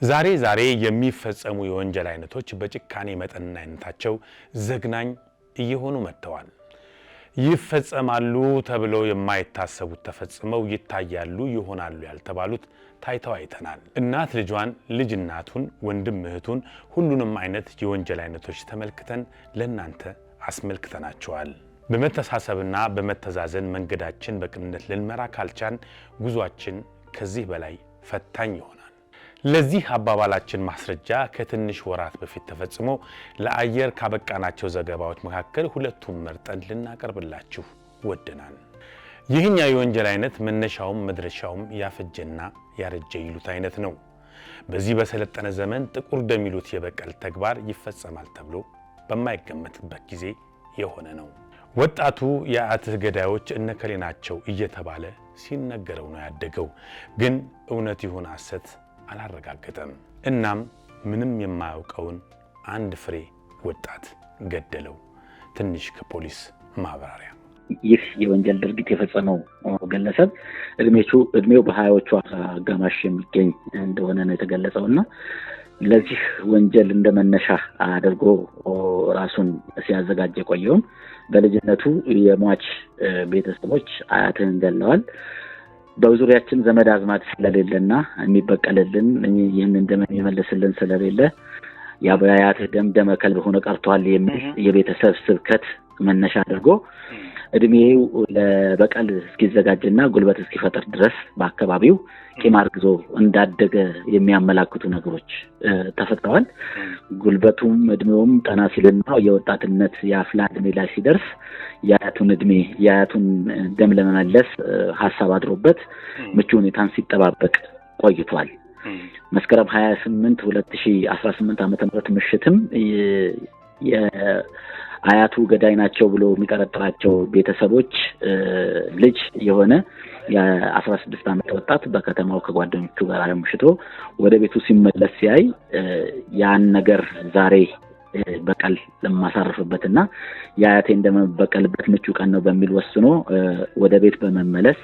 ዛሬ የሚፈጸሙ የወንጀል አይነቶች በጭካኔ መጠንና አይነታቸው ዘግናኝ እየሆኑ መጥተዋል። ይፈጸማሉ ተብለው የማይታሰቡት ተፈጽመው ይታያሉ ይሆናሉ ያልተባሉት ታይተው አይተናል። እናት ልጇን፣ ልጅ እናቱን፣ ወንድም እህቱን ሁሉንም አይነት የወንጀል አይነቶች ተመልክተን ለናንተ አስመልክተናቸዋል። በመተሳሰብና በመተዛዘን መንገዳችን በቅንነት ልንመራ ካልቻን ጉዟችን ከዚህ በላይ ፈታኝ ይሆናል። ለዚህ አባባላችን ማስረጃ ከትንሽ ወራት በፊት ተፈጽሞ ለአየር ካበቃናቸው ዘገባዎች መካከል ሁለቱን መርጠን ልናቀርብላችሁ ወደናል። ይህኛው የወንጀል አይነት መነሻውም መድረሻውም ያፈጀና ያረጀ ይሉት አይነት ነው። በዚህ በሰለጠነ ዘመን ጥቁር ደም ይሉት የበቀል ተግባር ይፈጸማል ተብሎ በማይገመትበት ጊዜ የሆነ ነው። ወጣቱ የአያትህ ገዳዮች እነከሌ ናቸው እየተባለ ሲነገረው ነው ያደገው። ግን እውነት ይሁን ሐሰት አላረጋገጠም። እናም ምንም የማያውቀውን አንድ ፍሬ ወጣት ገደለው። ትንሽ ከፖሊስ ማብራሪያ። ይህ የወንጀል ድርጊት የፈጸመው ግለሰብ እድሜው በሀያዎቹ አጋማሽ የሚገኝ እንደሆነ ነው የተገለጸውና ለዚህ ወንጀል እንደመነሻ አድርጎ ራሱን ሲያዘጋጅ የቆየውም በልጅነቱ የሟች ቤተሰቦች አያትህን ገለዋል፣ በዙሪያችን ዘመድ አዝማድ ስለሌለና የሚበቀልልን ይህንን ደም የሚመልስልን ስለሌለ የአያትህ ደም ከልብ ሆኖ ቀርቷል የሚል የቤተሰብ ስብከት መነሻ አድርጎ እድሜው ለበቀል እስኪዘጋጅና ጉልበት እስኪፈጠር ድረስ በአካባቢው ቂም አርግዞ እንዳደገ የሚያመላክቱ ነገሮች ተፈጥረዋል። ጉልበቱም እድሜውም ጠና ሲልና የወጣትነት የአፍላ እድሜ ላይ ሲደርስ የአያቱን ደም ለመመለስ ሀሳብ አድሮበት ምቹ ሁኔታን ሲጠባበቅ ቆይቷል። መስከረም 28 2018 ዓ.ም ምሽትም አያቱ ገዳይ ናቸው ብሎ የሚጠረጥራቸው ቤተሰቦች ልጅ የሆነ የ16 ዓመት ወጣት በከተማው ከጓደኞቹ ጋር አምሽቶ ወደ ቤቱ ሲመለስ ሲያይ ያን ነገር ዛሬ በቀል ለማሳረፍበትና የአያቴ እንደመበቀልበት ምቹ ቀን ነው በሚል ወስኖ ወደ ቤት በመመለስ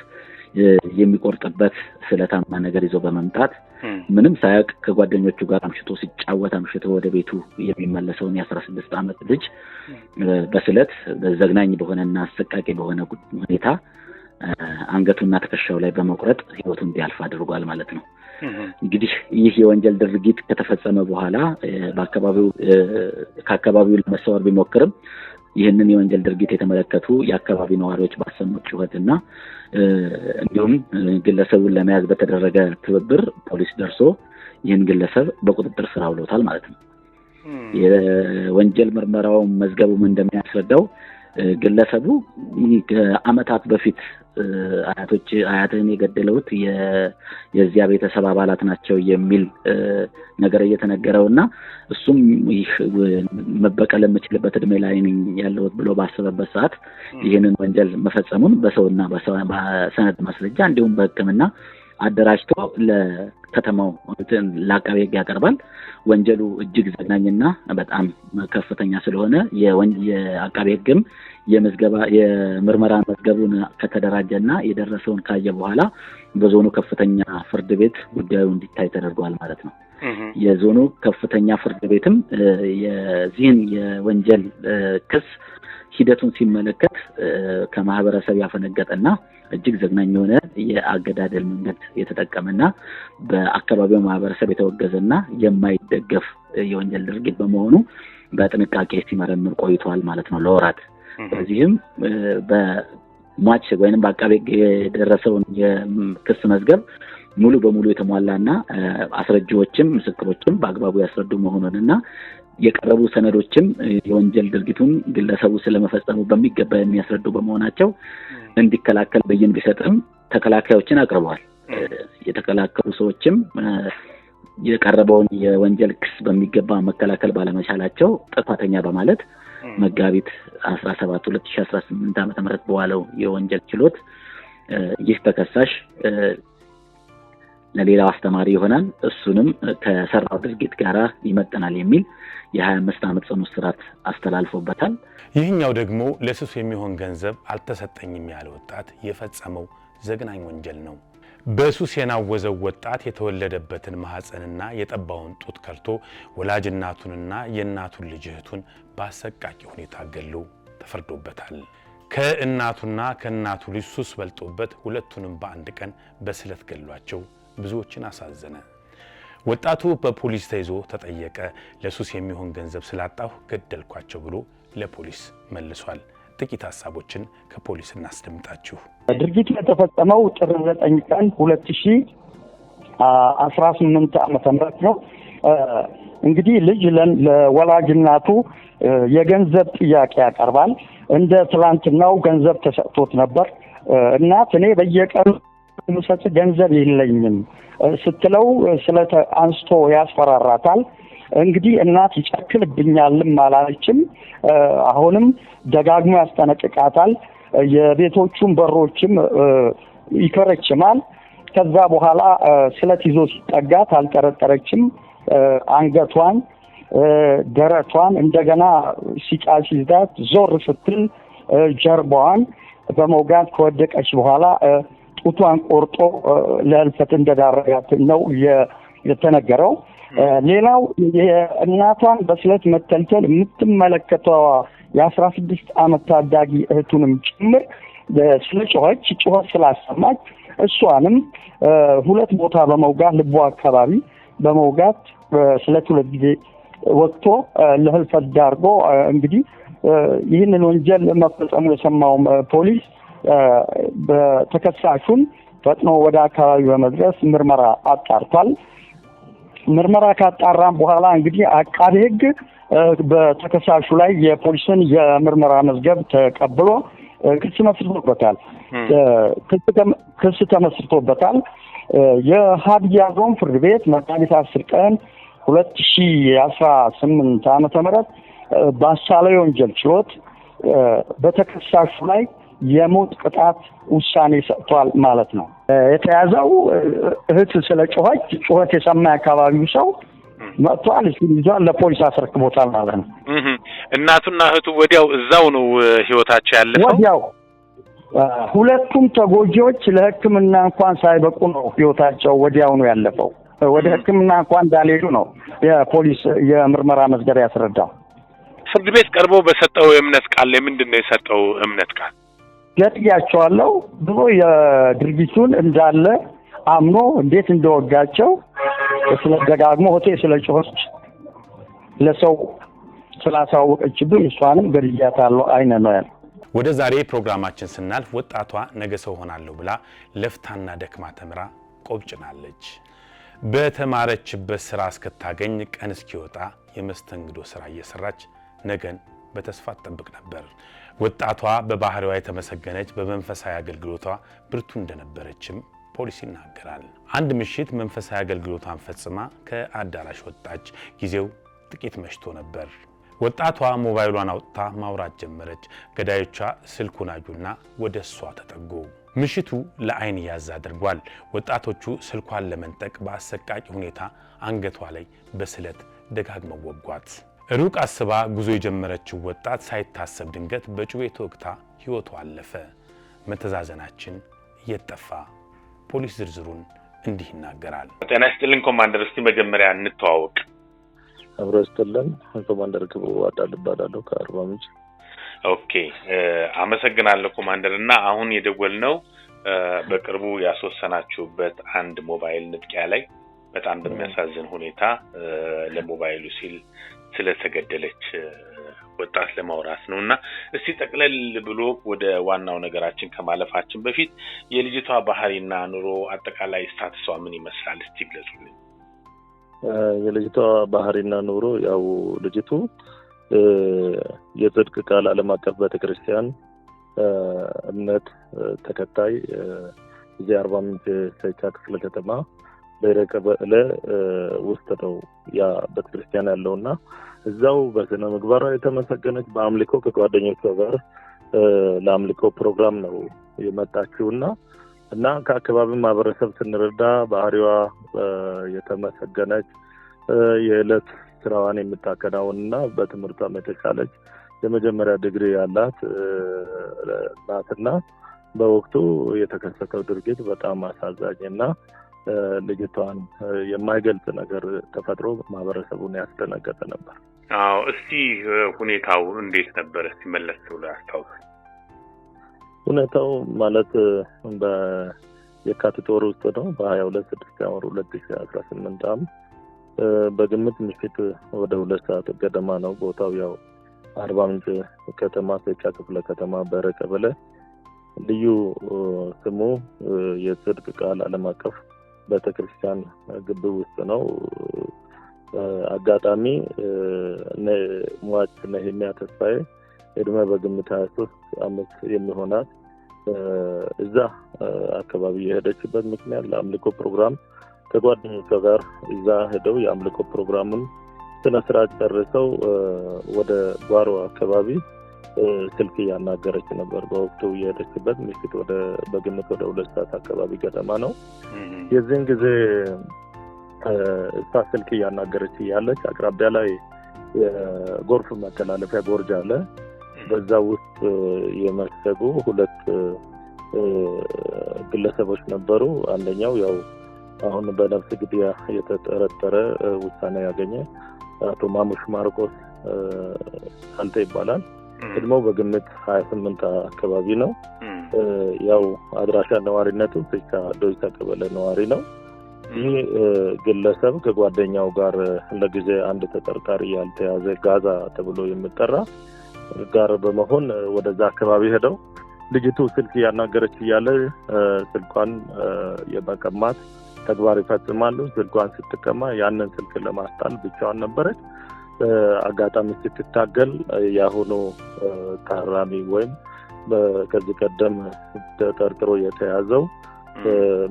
የሚቆርጥበት ስለታማ ነገር ይዞ በመምጣት ምንም ሳያውቅ ከጓደኞቹ ጋር አምሽቶ ወደ ቤቱ የሚመለሰውን የ16 ዓመት ልጅ በስለት ዘግናኝ በሆነና አሰቃቂ በሆነ ሁኔታ አንገቱና ትከሻው ላይ በመቁረጥ ህይወቱ እንዲያልፍ አድርጓል ማለት ነው። እንግዲህ ይህ የወንጀል ድርጊት ከተፈጸመ በኋላ ከአካባቢው ለመሰወር ቢሞክርም ይህንን የወንጀል ድርጊት የተመለከቱ የአካባቢ ነዋሪዎች ባሰሙት ጩኸትና እንዲሁም ግለሰቡን ለመያዝ በተደረገ ትብብር ፖሊስ ደርሶ ይህን ግለሰብ በቁጥጥር ስር አውሎታል ማለት ነው። የወንጀል ምርመራው መዝገቡም እንደሚያስረዳው ግለሰቡ ከዓመታት በፊት አያትህን የገደሉት የዚያ ቤተሰብ አባላት ናቸው የሚል ነገር እየተነገረውና እሱም ይህ መበቀል የምችልበት እድሜ ላይ ነኝ ያለሁት ብሎ ባሰበበት ሰዓት ይህንን ወንጀል መፈጸሙን በሰውና በሰነድ ማስረጃ እንዲሁም በሕክምና አደራጅቶ ለከተማው ለአቃቤ ሕግ ያቀርባል። ወንጀሉ እጅግ ዘግናኝና በጣም ከፍተኛ ስለሆነ የአቃቤ ሕግም የምርመራ መዝገቡን ከተደራጀና የደረሰውን ካየ በኋላ በዞኑ ከፍተኛ ፍርድ ቤት ጉዳዩ እንዲታይ ተደርጓል ማለት ነው። የዞኑ ከፍተኛ ፍርድ ቤትም የዚህን የወንጀል ክስ ሂደቱን ሲመለከት ከማህበረሰብ ያፈነገጠና እጅግ ዘግናኝ የሆነ የአገዳደል መንገድ የተጠቀመና በአካባቢው ማህበረሰብ የተወገዘና የማይደገፍ የወንጀል ድርጊት በመሆኑ በጥንቃቄ ሲመረምር ቆይቷል ማለት ነው ለወራት። በዚህም በሟች ወይንም በአቃቤ ሕግ የደረሰውን የክስ መዝገብ ሙሉ በሙሉ የተሟላና አስረጂዎችም ምስክሮችም በአግባቡ ያስረዱ መሆኑንና የቀረቡ ሰነዶችም የወንጀል ድርጊቱን ግለሰቡ ስለመፈጸሙ በሚገባ የሚያስረዱ በመሆናቸው እንዲከላከል ብይን ቢሰጥም ተከላካዮችን አቅርበዋል። የተከላከሉ ሰዎችም የቀረበውን የወንጀል ክስ በሚገባ መከላከል ባለመቻላቸው ጥፋተኛ በማለት መጋቢት 17 2018 ዓ.ም በዋለው የወንጀል ችሎት ይህ ተከሳሽ ለሌላው አስተማሪ ይሆናል፣ እሱንም ከሰራው ድርጊት ጋር ይመጥናል የሚል የ25 ዓመት ጽኑ እስራት አስተላልፎበታል። ይህኛው ደግሞ ለሱስ የሚሆን ገንዘብ አልተሰጠኝም ያለ ወጣት የፈጸመው ዘግናኝ ወንጀል ነው። በሱስ የናወዘው ወጣት የተወለደበትን ማህፀንና የጠባውን ጡት ከልቶ ወላጅ እናቱንና የእናቱን ልጅ እህቱን በአሰቃቂ ሁኔታ ገሎ ተፈርዶበታል። ከእናቱና ከእናቱ ልጅ ሱስ በልጦበት ሁለቱንም በአንድ ቀን በስለት ገሏቸው ብዙዎችን አሳዘነ። ወጣቱ በፖሊስ ተይዞ ተጠየቀ። ለሱስ የሚሆን ገንዘብ ስላጣሁ ገደልኳቸው ብሎ ለፖሊስ መልሷል። ጥቂት ሐሳቦችን ከፖሊስ እናስደምጣችሁ። ድርጊቱ የተፈጸመው ጥር 9 ቀን 2018 ዓመተ ምህረት ነው። እንግዲህ ልጅ ለወላጅ እናቱ የገንዘብ ጥያቄ ያቀርባል። እንደ ትላንትናው ገንዘብ ተሰጥቶት ነበር። እናት እኔ በየቀኑ ምሰጥ ገንዘብ የለኝም ስትለው አንስቶ ያስፈራራታል። እንግዲህ እናት ይጨክልብኛልም አላለችም። አሁንም ደጋግሞ ያስጠነቅቃታል። የቤቶቹን በሮችም ይከረችማል። ከዛ በኋላ ስለት ይዞ ሲጠጋት አልጠረጠረችም። አንገቷን፣ ደረቷን እንደገና ሲይዛት ዞር ስትል ጀርባዋን በመውጋት ከወደቀች በኋላ ጡቷን ቆርጦ ለህልፈት እንደዳረጋት ነው የተነገረው። ሌላው የእናቷን በስለት መተልተል የምትመለከተው የ16 ዓመት ታዳጊ እህቱንም ጭምር ስለጮኸች ጩኸት ስላሰማች እሷንም ሁለት ቦታ በመውጋት ልቧ አካባቢ በመውጋት ስለት ሁለት ጊዜ ወጥቶ ለህልፈት ዳርጎ እንግዲህ ይህንን ወንጀል መፈጸሙ የሰማው ፖሊስ በተከሳሹን ፈጥኖ ወደ አካባቢ በመድረስ ምርመራ አጣርቷል። ምርመራ ካጣራም በኋላ እንግዲህ አቃቤ ሕግ በተከሳሹ ላይ የፖሊስን የምርመራ መዝገብ ተቀብሎ ክስ መስርቶበታል። ክስ ተመስርቶበታል። የሀዲያ ዞን ፍርድ ቤት መጋቢት 10 ቀን 2018 ዓመተ ምህረት በአሳላዊ ወንጀል ችሎት በተከሳሹ ላይ የሞት ቅጣት ውሳኔ ሰጥቷል ማለት ነው። የተያዘው እህት ስለጮኸች ጩኸት የሰማ አካባቢው ሰው መጥቷል፣ ይዟል፣ ለፖሊስ አስረክቦታል ማለት ነው። እናቱና እህቱ ወዲያው እዛው ነው ህይወታቸው ያለፈው። ወዲያው ሁለቱም ተጎጂዎች ለሕክምና እንኳን ሳይበቁ ነው ህይወታቸው ወዲያው ነው ያለፈው። ወደ ሕክምና እንኳን እንዳልሄዱ ነው የፖሊስ የምርመራ መዝገብ ያስረዳው። ፍርድ ቤት ቀርቦ በሰጠው የእምነት ቃል ላይ ምንድነው የሰጠው እምነት ቃል? ገድያቸዋለሁ ብሎ የድርጊቱን እንዳለ አምኖ እንዴት እንደወጋቸው ስለደጋግሞ ሆቴ ስለጮኸች ለሰው ስላሳወቀችብኝ እሷንም ገድያታለሁ አይነ ነው ያለው። ወደ ዛሬ ፕሮግራማችን ስናልፍ ወጣቷ ነገ ሰው ሆናለሁ ብላ ለፍታና ደክማ ተምራ ቆብጭናለች። በተማረችበት ስራ እስክታገኝ ቀን እስኪወጣ የመስተንግዶ ስራ እየሰራች ነገን በተስፋ ትጠብቅ ነበር። ወጣቷ በባህሪዋ የተመሰገነች በመንፈሳዊ አገልግሎቷ ብርቱ እንደነበረችም ፖሊስ ይናገራል። አንድ ምሽት መንፈሳዊ አገልግሎቷን ፈጽማ ከአዳራሽ ወጣች። ጊዜው ጥቂት መሽቶ ነበር። ወጣቷ ሞባይሏን አውጥታ ማውራት ጀመረች። ገዳዮቿ ስልኩን አዩና ወደ እሷ ተጠጉ። ምሽቱ ለአይን ያዝ አድርጓል። ወጣቶቹ ስልኳን ለመንጠቅ በአሰቃቂ ሁኔታ አንገቷ ላይ በስለት ደጋግመው ወጓት። ሩቅ አስባ ጉዞ የጀመረችው ወጣት ሳይታሰብ ድንገት በጩቤ ተወግታ ሕይወቷ አለፈ። መተዛዘናችን እየጠፋ ፖሊስ ዝርዝሩን እንዲህ ይናገራል። ጤና ይስጥልን ኮማንደር፣ እስቲ መጀመሪያ እንተዋወቅ። አብሮ ይስጥልን። ኮማንደር ክብሩ አዳል እባላለሁ ከአርባ ምንጭ። ኦኬ፣ አመሰግናለሁ ኮማንደር። እና አሁን የደወልነው በቅርቡ ያስወሰናችሁበት አንድ ሞባይል ንጥቂያ ላይ በጣም በሚያሳዝን ሁኔታ ለሞባይሉ ሲል ስለተገደለች ወጣት ለማውራት ነውና እስቲ ጠቅለል ብሎ ወደ ዋናው ነገራችን ከማለፋችን በፊት የልጅቷ ባህሪና ኑሮ አጠቃላይ ስታተሷ ምን ይመስላል እስቲ ግለጹልኝ። የልጅቷ ባህሪና ኑሮ ያው ልጅቱ የጽድቅ ቃል ዓለም አቀፍ ቤተክርስቲያን እምነት ተከታይ እዚህ አርባ ምንጭ ሰይቻ ክፍለ ከተማ በረቀበለ ውስጥ ነው ያ ቤተክርስቲያን ያለውና እዛው በስነ ምግባሯ የተመሰገነች በአምልኮ ከጓደኞቿ ጋር ለአምልኮ ፕሮግራም ነው የመጣችውና ከአካባቢው ማህበረሰብ ስንረዳ ባህሪዋ የተመሰገነች የዕለት ስራዋን የምታከናውንና በትምህርቷ የተሻለች የመጀመሪያ ዲግሪ ያላት ናትና በወቅቱ የተከሰተው ድርጊት በጣም አሳዛኝና ልጅቷን የማይገልጽ ነገር ተፈጥሮ ማህበረሰቡን ያስደነገጠ ነበር። አዎ እስቲ ሁኔታው እንዴት ነበር? እስቲ መለስ ብሎ ያስታውሱ። ሁኔታው ማለት በየካቲት ወር ውስጥ ነው። በ22/6/2018 ዓ.ም በግምት ምሽት ወደ 2 ሰዓት ገደማ ነው። ቦታው ያው አርባ ምንጭ ከተማ ሴቻ ክፍለ ከተማ በረ ቀበሌ ልዩ ስሙ የጽድቅ ቃል ዓለም አቀፍ ቤተክርስቲያን ግቢ ውስጥ ነው። አጋጣሚ ሟች ነህሚያ ተስፋዬ እድሜ በግምት 23 ዓመት የሚሆናት እዛ አካባቢ የሄደችበት ምክንያት ለአምልኮ ፕሮግራም ከጓደኞቿ ጋር እዛ ሄደው የአምልኮ ፕሮግራሙን ስነስርዓት ጨርሰው ወደ ጓሮ አካባቢ ስልክ ያናገረች ነበር። በወቅቱ የሄደችበት ምሽት በግምት ወደ 2 ሰዓት አካባቢ ገደማ ነው። የዚህን ጊዜ እሷ ስልክ ያናገረች ያለች አቅራቢያ ላይ የጎርፍ መተላለፊያ ጎርጅ አለ። በዛ ውስጥ የመሰጉ 2 ግለሰቦች ነበሩ። አንደኛው ያው አሁን በነፍስ ግድያ የተጠረጠረ ውሳኔ ያገኘ አቶ ማሙሽ ማርቆስ አንተ ይባላል። እድሜው በግምት 28 አካባቢ ነው። ያው አድራሻ ነዋሪነቱ ሴቻ ዶይሳ ቀበሌ ነዋሪ ነው። ይህ ግለሰብ ከጓደኛው ጋር ለጊዜ አንድ ተጠርጣሪ ያልተያዘ ጋዛ ተብሎ የሚጠራ ጋር በመሆን ወደዛ አካባቢ ሄደው ልጅቱ ስልክ ያናገረች ያለ ስልኳን የመቀማት ተግባር ይፈጽማሉ። ስልኳን ስትቀማ ያንን ስልክ ለማስጣል ብቻዋን ነበረች። አጋጣሚ ስትታገል ያሁኑ ታራሚ ወይም ከዚህ ቀደም ተጠርጥሮ የተያዘው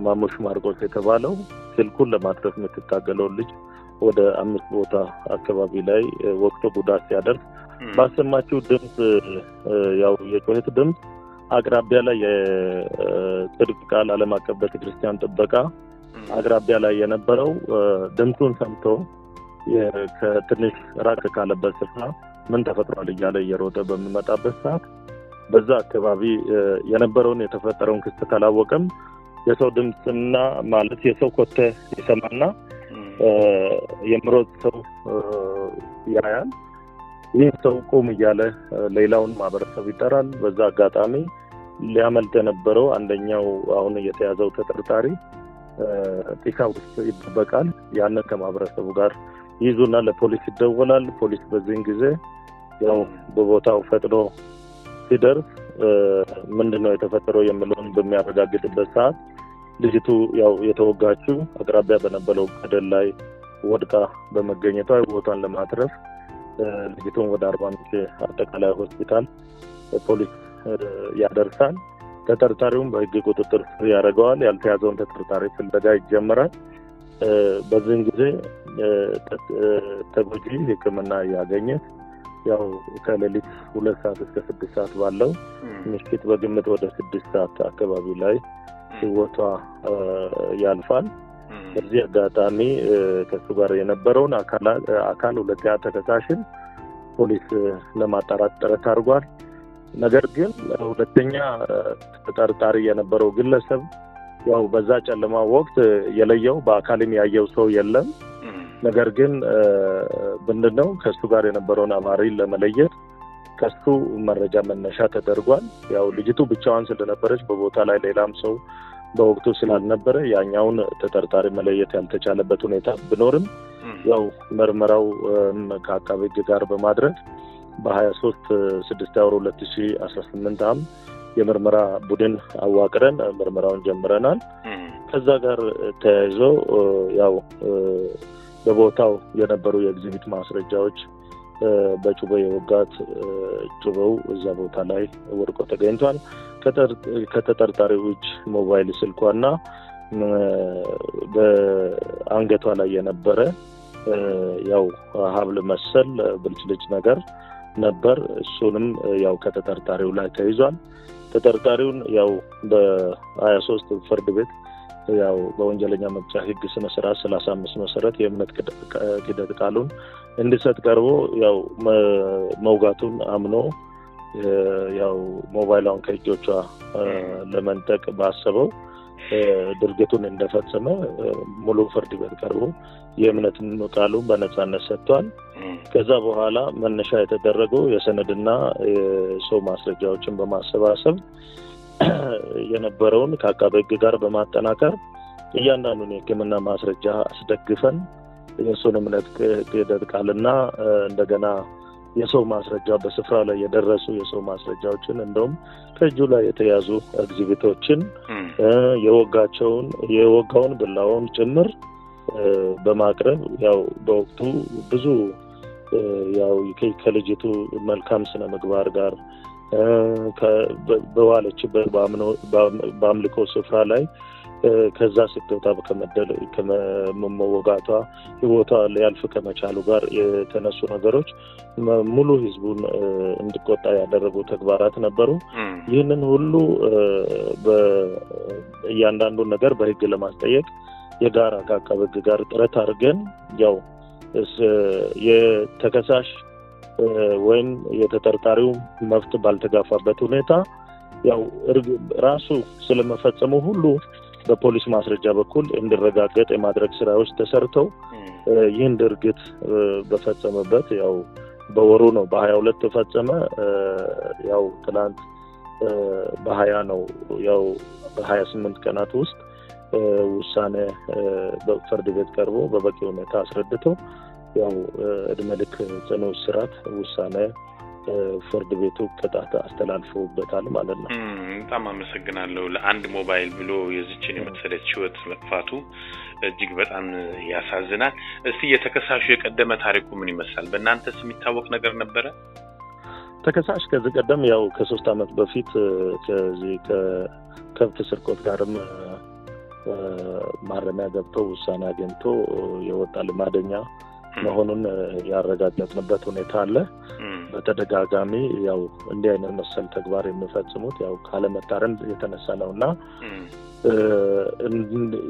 ማሙሽ ማርቆስ የተባለው ስልኩን ለማትረፍ የምትታገለው ልጅ ወደ 5 ቦታ አካባቢ ላይ ወቅቱ ጉዳት ሲያደርስ ባሰማችው ድምጽ ያው የጮህት ድምጽ አቅራቢያ ላይ የጽድቅ ቃል ዓለም አቀፍ ቤተክርስቲያን ጥበቃ አቅራቢያ ላይ የነበረው ድምጹን ሰምቶ ከትንሽ ራቅ ካለበት ስፍራ ምን ተፈጥሯል እያለ እየሮጠ በሚመጣበት ሰዓት በዛ አካባቢ የነበረውን የተፈጠረውን ክስተት አላወቀም። የሰው ድምጽና ማለት የሰው ኮቴ ይሰማና የምሮጥ ሰው ያያል። ይህ ሰው ቆም እያለ ሌላውን ማህበረሰብ ይጠራል። በዛ አጋጣሚ ሊያመልጥ የነበረው አንደኛው አሁን የተያዘው ተጠርጣሪ ጢካ ውስጥ ይደበቃል። ያንን ከማህበረሰቡ ጋር ይዙና ለፖሊስ ይደወላል። ፖሊስ በዚህን ጊዜ ያው በቦታው ፈጥኖ ሲደርስ ምንድነው የተፈጠረው የሚለውን በሚያረጋግጥበት ሰዓት ልጅቱ ያው የተወጋችው አቅራቢያ በነበረው ገደል ላይ ወድቃ በመገኘቷ ቦታን ለማትረፍ ልጅቱን ወደ አርባ ምንጭ አጠቃላይ ሆስፒታል ፖሊስ ያደርሳል። ተጠርጣሪውን በህግ ቁጥጥር ስር ያደርገዋል። ያልተያዘውን ተጠርጣሪ ፍለጋ ይጀምራል። በዚህን ጊዜ ተጎጂ ሕክምና ያገኘ ያው ከሌሊት 2 ሰዓት እስከ 6 ሰዓት ባለው ምሽት በግምት ወደ 6 ሰዓት አካባቢ ላይ ህይወቷ ያልፋል። በዚህ አጋጣሚ ከሱ ጋር የነበረውን አካል ሁለተኛ ተከሳሽን ፖሊስ ለማጣራት ጥረት አድርጓል። ነገር ግን ሁለተኛ ተጠርጣሪ የነበረው ግለሰብ ያው በዛ ጨለማ ወቅት የለየው በአካልም ያየው ሰው የለም። ነገር ግን በእንደው ከሱ ጋር የነበረውን አባሪ ለመለየት ከሱ መረጃ መነሻ ተደርጓል። ያው ልጅቱ ብቻዋን ስለነበረች በቦታ ላይ ሌላም ሰው በወቅቱ ስላልነበረ ያኛውን ተጠርጣሪ መለየት ያልተቻለበት ሁኔታ ቢኖርም ያው ምርመራው ከአቃቤ ሕግ ጋር በማድረግ በ23/6/2018 ዓ.ም የምርመራ ቡድን አዋቅረን ምርመራውን ጀምረናል። ከዛ ጋር ተያይዞ ያው በቦታው የነበሩ የኤግዚቢት ማስረጃዎች በጩቤ የወጋት ጩቤው እዛ ቦታ ላይ ወድቆ ተገኝቷል። ከተጠርጣሪው እጅ ሞባይል ስልኳና በአንገቷ ላይ የነበረ ያው ሀብል መሰል ብልጭልጭ ነገር ነበር። እሱንም ያው ከተጠርጣሪው ላይ ተይዟል። ተጠርጣሪውን ያው በ23 ፍርድ ቤት ያው በወንጀለኛ መቅጫ ሕግ ስነ ስርዓት 35 መሰረት የእምነት ክህደት ቃሉን እንዲሰጥ ቀርቦ ያው መውጋቱን አምኖ ያው ሞባይሏን ከእጆቿ ለመንጠቅ ባሰበው ድርጊቱን እንደፈጸመ ሙሉ ፍርድ ቤት ቀርቦ የእምነትን ቃሉ በነጻነት ሰጥቷል። ከዛ በኋላ መነሻ የተደረገው የሰነድና የሰው ማስረጃዎችን በማሰባሰብ የነበረውን ከአቃቤ ሕግ ጋር በማጠናከር እያንዳንዱን የሕክምና ማስረጃ አስደግፈን የሰውን እምነት ክህደት ቃልና እንደገና የሰው ማስረጃ በስፍራው ላይ የደረሱ የሰው ማስረጃዎችን እንደውም ከእጁ ላይ የተያዙ ኤግዚቢቶችን የወጋውን ብላውን ጭምር በማቅረብ ያው በወቅቱ ብዙ ያው ከልጅቱ መልካም ስነ ምግባር ጋር በዋለችበት በአምልኮ ስፍራ ላይ ከዛ ስትወጣ ከመወጋቷ ህይወቷ ሊያልፍ ከመቻሉ ጋር የተነሱ ነገሮች ሙሉ ህዝቡን እንዲቆጣ ያደረጉ ተግባራት ነበሩ። ይህንን ሁሉ በእያንዳንዱ ነገር በህግ ለማስጠየቅ የጋራ ከአቃቤ ሕግ ጋር ጥረት አድርገን ያው የተከሳሽ ወይም የተጠርጣሪው መብት ባልተጋፋበት ሁኔታ ያው ራሱ ስለመፈጸሙ ሁሉ በፖሊስ ማስረጃ በኩል እንዲረጋገጥ የማድረግ ስራዎች ተሰርተው ይህን ድርጊት በፈጸመበት ያው በወሩ ነው በ22 ተፈጸመ። ያው ትናንት በ20 ነው ያው በ28 ቀናት ውስጥ ውሳኔ በፍርድ ቤት ቀርቦ በበቂ ሁኔታ አስረድቶ ያው እድሜ ልክ ጽኑ እስራት ውሳኔ ፍርድ ቤቱ ቅጣት አስተላልፎበታል ማለት ነው። በጣም አመሰግናለሁ። ለአንድ ሞባይል ብሎ የዚችን የመሰለች ህይወት መጥፋቱ እጅግ በጣም ያሳዝናል። እስቲ የተከሳሹ የቀደመ ታሪኩ ምን ይመስላል? በእናንተስ የሚታወቅ ነገር ነበረ? ተከሳሽ ከዚህ ቀደም ያው ከ3 አመት በፊት ከዚህ ከከብት ስርቆት ጋርም ማረሚያ ገብቶ ውሳኔ አግኝቶ የወጣ ልማደኛ መሆኑን ያረጋገጥንበት ሁኔታ አለ። በተደጋጋሚ ያው እንዲህ አይነት መሰል ተግባር የሚፈጽሙት ያው ካለመታረም የተነሳ ነውና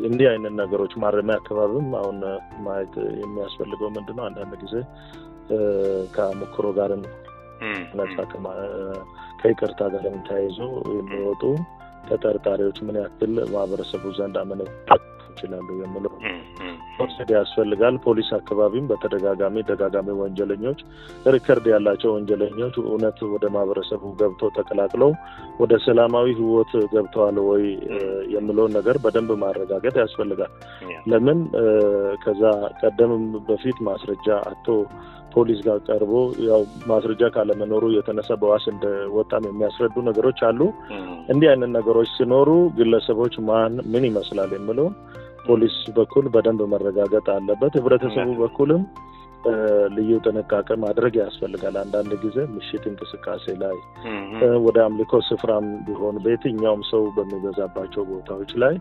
እንዲህ አይነት ነገሮች ማረሚያ አካባቢም አሁን ማየት የሚያስፈልገው ምንድነው አንዳንድ ጊዜ ከሙክሮ ጋርም ነፃ ከይቅርታ ጋር ተያይዞ የሚወጡ ተጠርጣሪዎች ምን ያክል ማህበረሰቡ ዘንድ አመኔታ ይችላሉ የሚለው ወሰድ ያስፈልጋል። ፖሊስ አካባቢም ደጋጋሚ ወንጀለኞች ሪከርድ ያላቸው ወንጀለኞች እውነት ወደ ማህበረሰቡ ገብቶ ተቀላቅለው ወደ ሰላማዊ ህይወት ገብተዋል ወይ የሚለው ነገር በደንብ ማረጋገጥ ያስፈልጋል። ለምን ከዛ ቀደም በፊት ማስረጃ አጥቶ ፖሊስ ጋር ቀርቦ ያው ማስረጃ ካለመኖሩ የተነሳ በዋስ እንደወጣም የሚያስረዱ ነገሮች አሉ። እንዲህ አይነት ነገሮች ሲኖሩ ግለሰቦች ምን ይመስላል የሚለው ፖሊስ በኩል በደንብ መረጋገጥ አለበት። ህብረተሰቡ በኩልም ልዩ ጥንቃቄ ማድረግ ያስፈልጋል። አንዳንድ ጊዜ ምሽት እንቅስቃሴ ላይ ወደ አምልኮ ስፍራም ቢሆን በየትኛውም ሰው በሚበዛባቸው ቦታዎች ላይ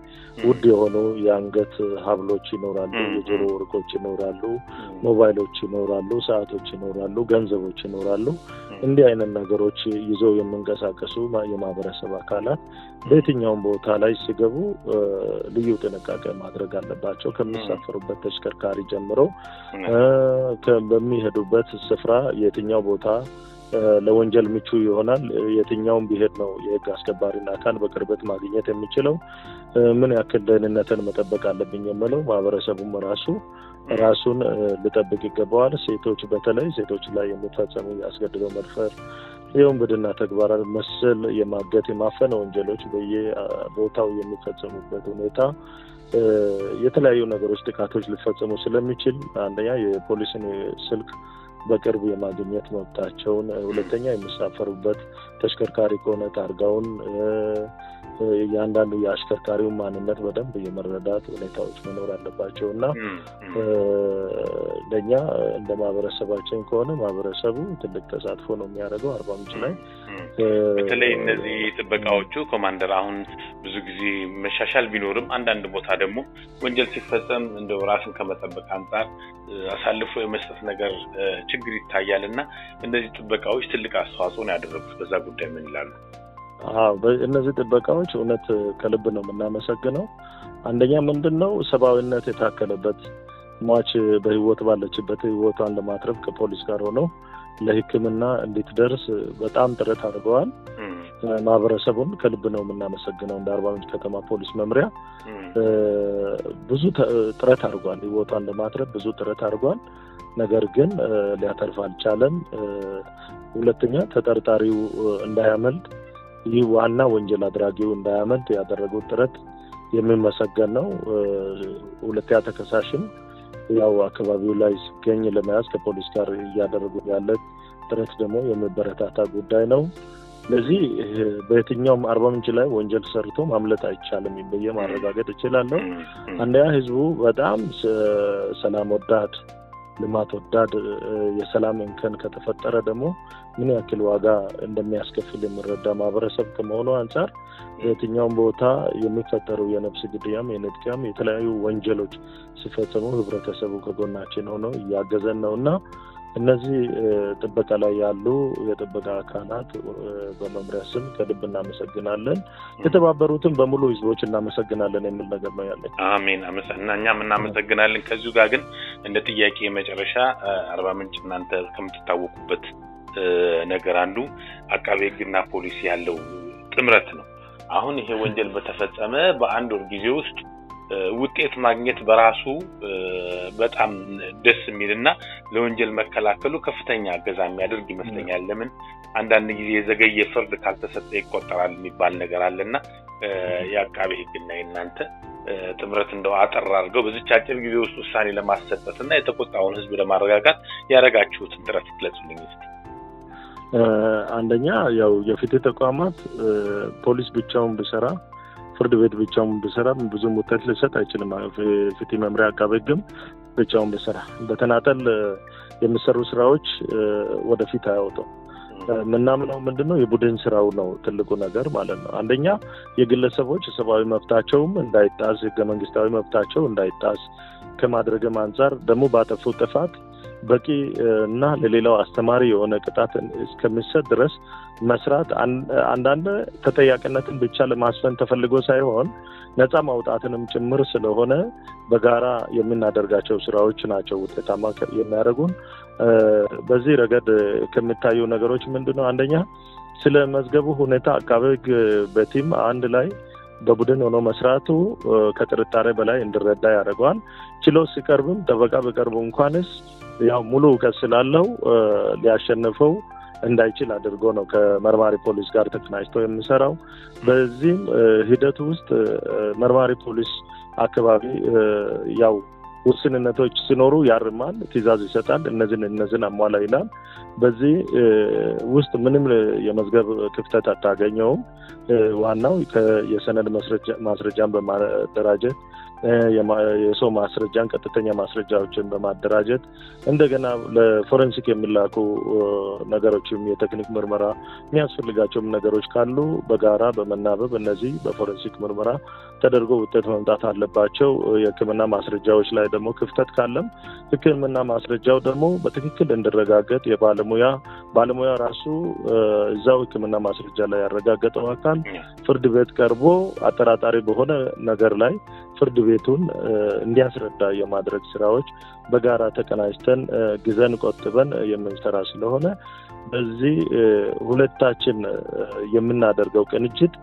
ውድ የሆኑ የአንገት ሀብሎች ይኖራሉ፣ የጆሮ ወርቆች ይኖራሉ፣ ሞባይሎች ይኖራሉ፣ ሰዓቶች ይኖራሉ፣ ገንዘቦች ይኖራሉ። እንዲህ አይነት ነገሮች ይዘው የሚንቀሳቀሱ የማህበረሰብ አካላት በየትኛውም ቦታ ላይ ሲገቡ ልዩ ጥንቃቄ ማድረግ አለባቸው። ከሚሳፈሩበት ተሽከርካሪ ጀምሮ በሚሄዱበት ስፍራ የትኛው ቦታ ለወንጀል ምቹ ይሆናል፣ የትኛውም ቢሄድ ነው የህግ አስከባሪና አካል በቅርበት ማግኘት የሚችለው፣ ምን ያክል ደህንነትን መጠበቅ አለብኝ የሚለው ማህበረሰቡም ራሱን ሊጠብቅ ይገባዋል። በተለይ ሴቶች ላይ የሚፈጸሙ ያስገድዶ መድፈር፣ የወንብድና ተግባራት መሰል የማገት የማፈን ወንጀሎች በየቦታው የሚፈጸሙበት ሁኔታ የተለያዩ ነገሮች ጥቃቶች ሊፈጸሙ ስለሚችል አንደኛ የፖሊስን ስልክ በቅርብ የማግኘት መብታቸውን፣ ሁለተኛ የሚሳፈሩበት ተሽከርካሪ ከሆነ ታርጋውን ያንዳንዱ የአሽከርካሪው ማንነት በደንብ የመረዳት ሁኔታዎች መኖር አለባቸውና ለኛ እንደ ማህበረሰባችን ከሆነ ማህበረሰቡ ትልቅ ተሳትፎ ነው የሚያደርገው። አርባ ምንጭ ላይ በተለይ እነዚህ ጥበቃዎቹ ኮማንደር አሁን ብዙ ጊዜ መሻሻል ቢኖርም አንዳንድ ቦታ ደግሞ ወንጀል ሲፈጸም እንደው ራስን ከመጠበቅ አንፃር አሳልፎ የመስጠት ነገር ችግር ይታያልና እነዚህ ጥበቃዎች ትልቅ አስተዋጽኦ ነው ያደረጉት። በዛ ጉዳይ ምን ይላሉ? እነዚህ ጥበቃዎች እውነት ከልብ ነው የምናመሰግነው። አንደኛ ምንድነው ሰብአዊነት የታከለበት ሟች በህይወት ባለችበት ህይወቷን ለማትረፍ ከፖሊስ ጋር ሆነው ለሕክምና እንድትደርስ በጣም ጥረት አድርገዋል። ማህበረሰቡን ከልብ ነው የምናመሰግነው። እንደ አርባ ምንጭ ከተማ ፖሊስ መምሪያ ብዙ ጥረት አድርጓል። ህይወቷን ለማትረፍ ብዙ ጥረት አድርጓል። ነገር ግን ሊያተርፍ አልቻለም። ሁለተኛ ተጠርጣሪው እንዳያመልጥ ይህ ዋና ወንጀል አድራጊው እንዳያመልጥ ያደረጉት ጥረት የሚመሰገን ነው። ሁለተኛ ተከሳሽም ያው አካባቢው ላይ ሲገኝ ለመያዝ ከፖሊስ ጋር እያደረጉ ያለ ጥረት ደግሞ የሚበረታታ ጉዳይ ነው። ለዚህ በየትኛውም አርባ ምንጭ ላይ ወንጀል ሰርቶ ማምለጥ አይቻልም ብዬ ማረጋገጥ እችላለሁ። አንደኛ ህዝቡ በጣም ሰላም ወዳድ፣ ልማት ወዳድ፣ የሰላም እንከን ከተፈጠረ ደግሞ ምን ያክል ዋጋ እንደሚያስከፍል የሚረዳ ማህበረሰብ ከመሆኑ አንፃር በየትኛውም ቦታ የሚፈጠሩ የነፍስ ግድያም የንጥቂያም የተለያዩ ወንጀሎች ሲፈጸሙ ህብረተሰቡ ከጎናችን ሆኖ እያገዘን ነውና እነዚህ ጥበቃ ላይ ያሉ የጥበቃ አካላት በመምሪያ ስም ከልብ እናመሰግናለን። የተባበሩትን በሙሉ ህዝቦች እናመሰግናለን የሚል ነገር ነው ያለኝ። አሜን። እኛም እናመሰግናለን። ከዚሁ ጋር ግን እንደ ጥያቄ መጨረሻ አርባ ምንጭ እናንተ ከምትታወቁበት ነገር አንዱ አቃቤ ህግና ፖሊስ ያለው ጥምረት ነው። አሁን ይሄ ወንጀል በተፈጸመ በአንድ ወር ጊዜ ውስጥ ውጤት ማግኘት በራሱ በጣም ደስ የሚልና ለወንጀል መከላከሉ ከፍተኛ እገዛ የሚያደርግ ይመስለኛል። ለምን አንዳንድ ጊዜ የዘገየ ፍርድ ካልተሰጠ ይቆጠራል የሚባል ነገር አለና የአቃቤ ህግና የእናንተ ጥምረት እንደው አጠር አድርገው በዚች አጭር ጊዜ ውስጥ ውሳኔ ለማሰጠትና የተቆጣውን ህዝብ ለማረጋጋት ያረጋችሁትን ጥረት ግለጹልኝ እስቲ። አንደኛ ያው የፍትህ ተቋማት ፖሊስ ብቻውን ቢሰራ ፍርድ ቤት ብቻውን ቢሰራ ብዙ ውጤት ሊሰጥ አይችልም። ፍትህ መምሪያ አቃቤ ህግም ብቻውን ቢሰራ በተናጠል የሚሰሩ ስራዎች ወደፊት አያወጡም። ምናምነው ምንድነው የቡድን ስራው ነው ትልቁ ነገር ማለት ነው። አንደኛ የግለሰቦች ሰብአዊ መብታቸውም እንዳይጣስ ህገ መንግስታዊ መብታቸው እንዳይጣስ ከማድረግም አንፃር ደግሞ ባጠፉት ጥፋት በቂ እና ለሌላው አስተማሪ የሆነ ቅጣት እስከሚሰጥ ድረስ መስራት አንዳንድ ተጠያቂነትን ብቻ ለማስፈን ተፈልጎ ሳይሆን ነፃ ማውጣትንም ጭምር ስለሆነ በጋራ የምናደርጋቸው ስራዎች ናቸው ውጤታማ የሚያደርጉን። በዚህ ረገድ ከሚታዩ ነገሮች ምንድነው? አንደኛ ስለ መዝገቡ ሁኔታ አቃቤ ህግ በቲም አንድ ላይ በቡድን ሆኖ መስራቱ ከጥርጣሬ በላይ እንዲረዳ ያደርገዋል። ችሎት ሲቀርብም ጠበቃ በቀርቡ እንኳንስ ያው ሙሉ እውቀት ስላለው ሊያሸንፈው እንዳይችል አድርጎ ነው ከመርማሪ ፖሊስ ጋር ተቀናጅቶ የሚሰራው። በዚህም ሂደት ውስጥ መርማሪ ፖሊስ አካባቢ ያው ውስንነቶች ሲኖሩ ያርማል፣ ትዕዛዝ ይሰጣል፣ እነዚህን አሟላ ይላል። በዚህ ውስጥ ምንም የመዝገብ ክፍተት አታገኘውም። ዋናው የሰነድ ማስረጃን በማደራጀት የሰው ማስረጃን ቀጥተኛ ማስረጃዎችን በማደራጀት እንደገና ለፎረንሲክ የሚላኩ ነገሮችም የቴክኒክ ምርመራ የሚያስፈልጋቸው ነገሮች ካሉ በጋራ በመናበብ እነዚህ በፎረንሲክ ምርመራ ተደርጎ ውጤት መምጣት አለባቸው። የሕክምና ማስረጃዎች ላይ ደግሞ ክፍተት ካለም ሕክምና ማስረጃው ደግሞ በትክክል እንዲረጋገጥ ባለሙያ ራሱ እዛው ሕክምና ማስረጃ ላይ ያረጋገጠው አካል ፍርድ ቤት ቀርቦ አጠራጣሪ በሆነ ነገር ላይ ፍርድ ቤቱን እንዲያስረዳ የማድረግ ስራዎች በጋራ ተቀናጅተን ጊዜን ቆጥበን የምንሰራ ስለሆነ በዚህ ሁለታችን የምናደርገው ቅንጅት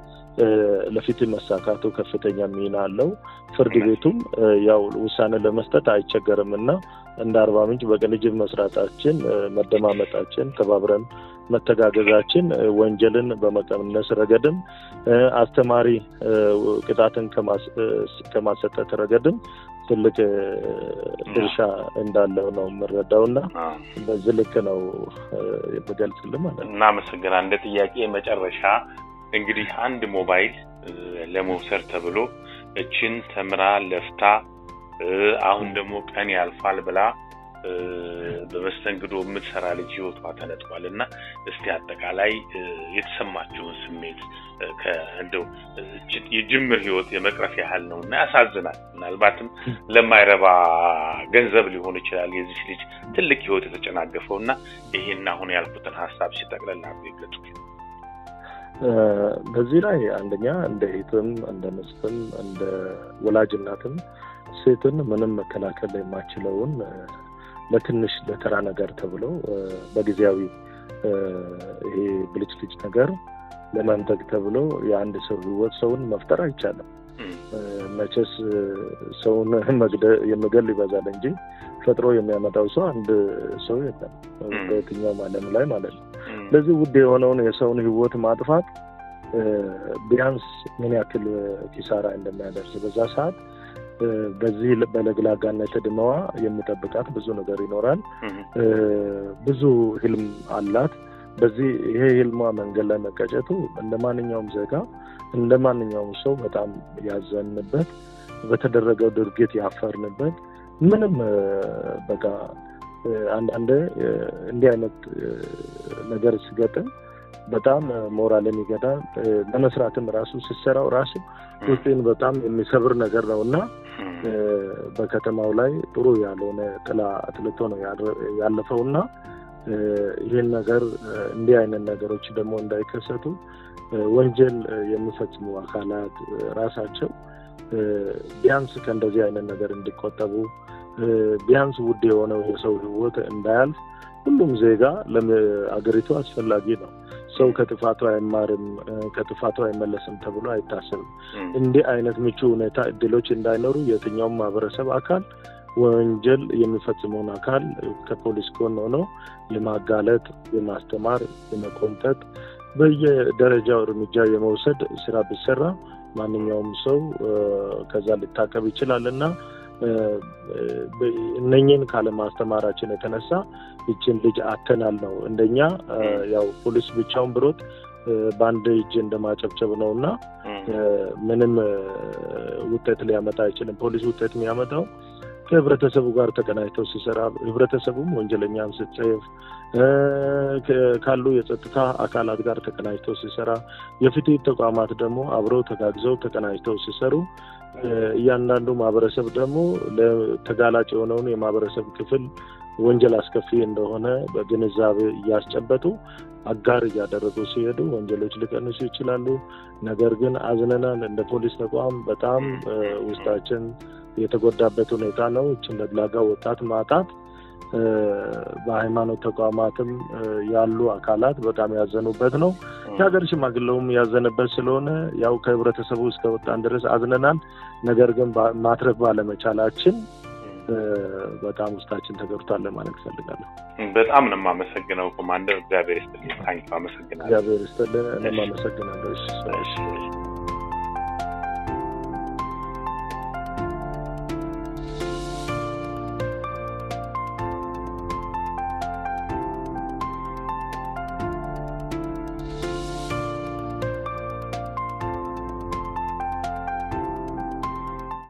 ለፍትህ መሳካቱ ከፍተኛ ሚና አለው። ፍርድ ቤቱም ያው ውሳኔ ለመስጠት አይቸገርምና እንደ አርባ ምንጭ በቅንጅት መስራታችን፣ መደማመጣችን፣ ተባብረን መተጋገዛችን ወንጀልን በመቀነስ ረገድም አስተማሪ ቅጣትን ከማሰጠት ረገድም ትልቅ ድርሻ እንዳለው ነው የምረዳውና በዚህ ልክ ነው የምገልጽልህ ማለት ነው። እናመሰግናለን። እንደ ጥያቄ መጨረሻ እንግዲህ አንድ ሞባይል ለመውሰድ ተብሎ እችን ተምራ ለፍታ አሁን ደግሞ ቀን ያልፋል ብላ በመስተንግዶ የምትሰራ ልጅ ህይወቷ ተነጥቋልና እስቲ አጠቃላይ የተሰማችሁን ስሜት ከእንደው የጅምር ህይወት የመቅረፍ ያህል ነውና ያሳዝናል። ምናልባትም ለማይረባ ገንዘብ ሊሆን ይችላል የዚህ ልጅ ትልቅ ህይወት የተጨናገፈውና ይሄን አሁን ያልኩትን ሐሳብ ሲጠቅለል አድርገው ይገለጹ። በዚህ ላይ አንደኛ እንደ እህትም እንደ ሚስትም እንደ ወላጅ እናትም ሴትን ምንም መከላከል የማይችለውን ለትንሽ ለተራ ነገር ተብሎ በጊዜያዊ ይሄ ብልጭልጭ ነገር ለማንጠቅ ተብሎ የአንድ ሰው ህይወት ሰውን መፍጠር አይቻልም። መቼስ ሰውን የመግደል ይበዛል እንጂ ፈጥሮ የሚያመጣው ሰው አንድ ሰው የለም በየትኛውም ዓለም ላይ ማለት ነው። ስለዚህ ውድ የሆነውን የሰውን ህይወት ማጥፋት ቢያንስ ምን ያክል ኪሳራ እንደሚያደርስ በዛ ሰዓት በዚህ በለግላጋነት እድሜዋ የሚጠብቃት ብዙ ነገር ይኖራል። ብዙ ህልም አላት። በዚህ ይሄ ህልሟ መንገድ ላይ መቀጨቱ እንደማንኛውም ዜጋ እንደማንኛውም ሰው በጣም ያዘንበት በተደረገው ድርጊት ያፈርንበት ምንም በቃ አንዳንዴ እንዲህ አይነት ነገር ሲገጥም በጣም ሞራልን ይገዳል። ለመስራትም ራሱ ሲሰራው ራሱ ውስጤን በጣም የሚሰብር ነገር ነውና በከተማው ላይ ጥሩ ያልሆነ ጥላ አጥልቶ ነው ያለፈውና ይሄን ነገር እንዲህ አይነት ነገሮች ደግሞ እንዳይከሰቱ ወንጀል የሚፈጽሙ አካላት ራሳቸው ቢያንስ ከእንደዚህ አይነት ነገር እንዲቆጠቡ ቢያንስ ውድ የሆነው የሰው ህይወት እንዳያልፍ ሁሉም ዜጋ ለአገሪቱ አስፈላጊ ነው። ሰው ከጥፋቱ አይማርም ከጥፋቱ አይመለስም ተብሎ አይታሰብም። እንዲህ አይነት ምቹ ሁኔታ እድሎች እንዳይኖሩ የትኛውም ማህበረሰብ አካል ወንጀል የሚፈጽመውን አካል ከፖሊስ ጎን ሆኖ የማጋለጥ የማስተማር የመቆንጠጥ በየደረጃው እርምጃ የመውሰድ ስራ ቢሰራ ማንኛውም ሰው ከዛ ሊታቀብ ይችላልና እነኚህን ካለማስተማራችን የተነሳ እቺን ልጅ አተናል ነው እንደኛ ያው ፖሊስ ብቻውን ብሮት ባንድ እጅ እንደማጨብጨብ ነውና ምንም ውጤት ሊያመጣ አይችልም። ፖሊስ ውጤት የሚያመጣው ከህብረተሰቡ ጋር ተቀናጅተው ሲሰራ ህብረተሰቡም ወንጀለኛን ሲጽፍ ካሉ የጸጥታ አካላት ጋር ተቀናጅተው ሲሰራ የፍትህ ተቋማት ደግሞ አብረው ተጋግዘው ተቀናጅተው ሲሰሩ እያንዳንዱ ማህበረሰብ ደግሞ ለተጋላጭ የሆነውን የማህበረሰብ ክፍል ወንጀል አስከፊ እንደሆነ በግንዛቤ እያስጨበጡ አጋር እያደረጉ ሲሄዱ ወንጀሎች ሊቀንሱ ይችላሉ። ነገር ግን አዝነናል እንደ ፖሊስ ተቋም በጣም ውስጣችን የተጎዳበት ሁኔታ ነው። እቺን ለግላጋ ወጣት ማጣት በሃይማኖት ተቋማትም ያሉ አካላት በጣም ያዘኑበት ነው። የሀገር ሽማግሌውም ያዘነበት ስለሆነ ያው ከህብረተሰቡ እስከወጣን ድረስ አዝነናል። ነገር ግን ማትረፍ ባለመቻላችን በጣም ውስጣችን ተጎድቷል ማለት ፈልጋለሁ። በጣም ነው የማመሰግነው ኮማንደር። እግዚአብሔር ይስጥልኝ። ታንኪ አመሰግናለሁ። እግዚአብሔር ይስጥልኝ። እኔም አመሰግናለሁ። እሺ